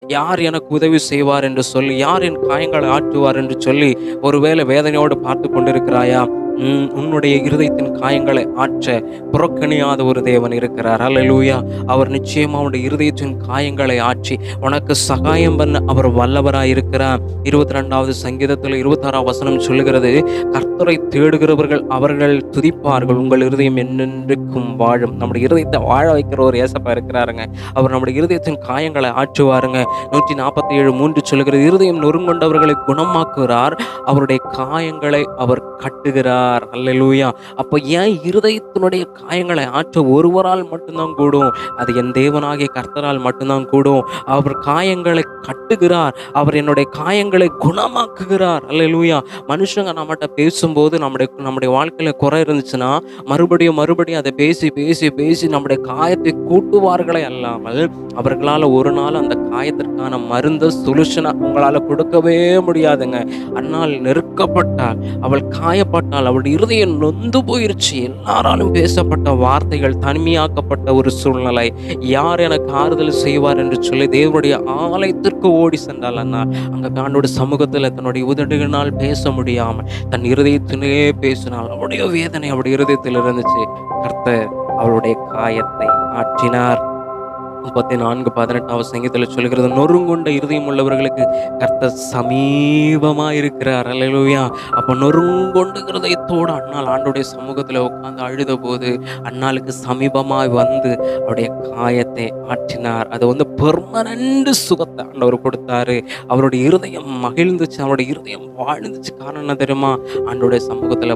யார் எனக்கு உதவி செய்வார் என்று சொல்லி, யார் என் காயங்களை ஆற்றுவார் என்று சொல்லி ஒருவேளை வேதனையோடு பார்த்து கொண்டிருக்கிறாயா? உன்னுடைய இருதயத்தின் காயங்களை ஆற்ற புறக்கணியாத ஒரு தேவன் இருக்கிறார். அல்லேலூயா! அவர் நிச்சயமா உன்னுடைய இருதயத்தின் காயங்களை ஆற்றி உனக்கு சகாயம் பண்ண அவர் வல்லவராய் இருக்கிறார். 22வது சங்கீதத்தில் 26ஆம் வசனம் சொல்லுகிறது, கர்த்தரை தேடுகிறவர்கள் அவர்கள் துதிப்பார்கள், உங்கள் இருதயம் என்னென்றைக்கும் வாழும். நம்முடைய இருதயத்தை வாழ வைக்கிற ஒரு ஏசப்பா இருக்கிறாருங்க. அவர் நம்முடைய இருதயத்தின் காயங்களை ஆற்றுவாருங்க. 147:3 சொல்லுகிறது, இருதயம் நொறுங்கொண்டவர்களை குணமாக்குகிறார், அவருடைய காயங்களை அவர் கட்டுகிறார். அல்லேலூயா! அப்ப ஏன் இருதயத்தினுடைய காயங்களை ஆற்ற ஒருவரால் மட்டும்தான் கூடும்? அது என் தேவனாகிய கர்த்தரால் மட்டும்தான் கூடும். அவர் காயங்களை கட்டுகிறார், அவர் என்னுடைய காயங்களை குணமாக்குகிறார். அல்லேலூயா! மனுஷங்க நம்மகிட்ட பேசும்போது நம்முடைய வாழ்க்கையில குறை இருந்துச்சுன்னா மறுபடியும் அதை பேசி பேசி பேசி நம்முடைய காயத்தை கூட்டுவார்களே அல்லாமல் அவர்களால் ஒரு நாள் அந்த காயத்திற்கான மருந்த சொல்யூஷனை உங்களால் கொடுக்கவே முடியாதுங்க. அன்னால் நெருக்கப்பட்டால், அவள் காயப்பட்டால், அவளுடைய இருதயம் நொந்து போயிருச்சு. எல்லாராலும் பேசப்பட்ட வார்த்தைகள், தனிமையாக்கப்பட்ட ஒரு சூழ்நிலை. யார் எனக்கு ஆறுதல் செய்வார் என்று சொல்லி தேவனுடைய ஆலயத்திற்கு ஓடி சென்றால் அன்னால் அங்கே ஆண்டோட சமூகத்தில் தன்னுடைய உதடுகளினால் பேச முடியாமல் தன் இருதயத்திலே பேசினால் அவளுடைய வேதனை அவருடைய இருதயத்தில் இருந்துச்சு. கர்த்தர் அவளுடைய காயத்தை ஆற்றினார். 34:18 சங்கீதத்தில் சொல்கிறது, நொறுங்குண்ட இருதயம் உள்ளவர்களுக்கு கர்த்தர் சமீபமா இருக்கிறார். அல்லேலூயா! அப்போ நொறுங்கொண்ட இருதயத்தோடு அண்ணாள் ஆண்டுடைய சமூகத்தில் உட்கார்ந்து அழுத போது அண்ணாளுக்கு சமீபமாய் வந்து அவருடைய காயத்தை ஆற்றினார். அது பெர்மனண்ட் சுகத்தை ஆண்டவர் கொடுத்தாரு. அவருடைய இருதயம் மகிழ்ந்துச்சு, அவருடைய இருதயம் வாழ்ந்துச்சு. காரணம் என்ன தெரியுமா? ஆண்டோடைய சமூகத்தில்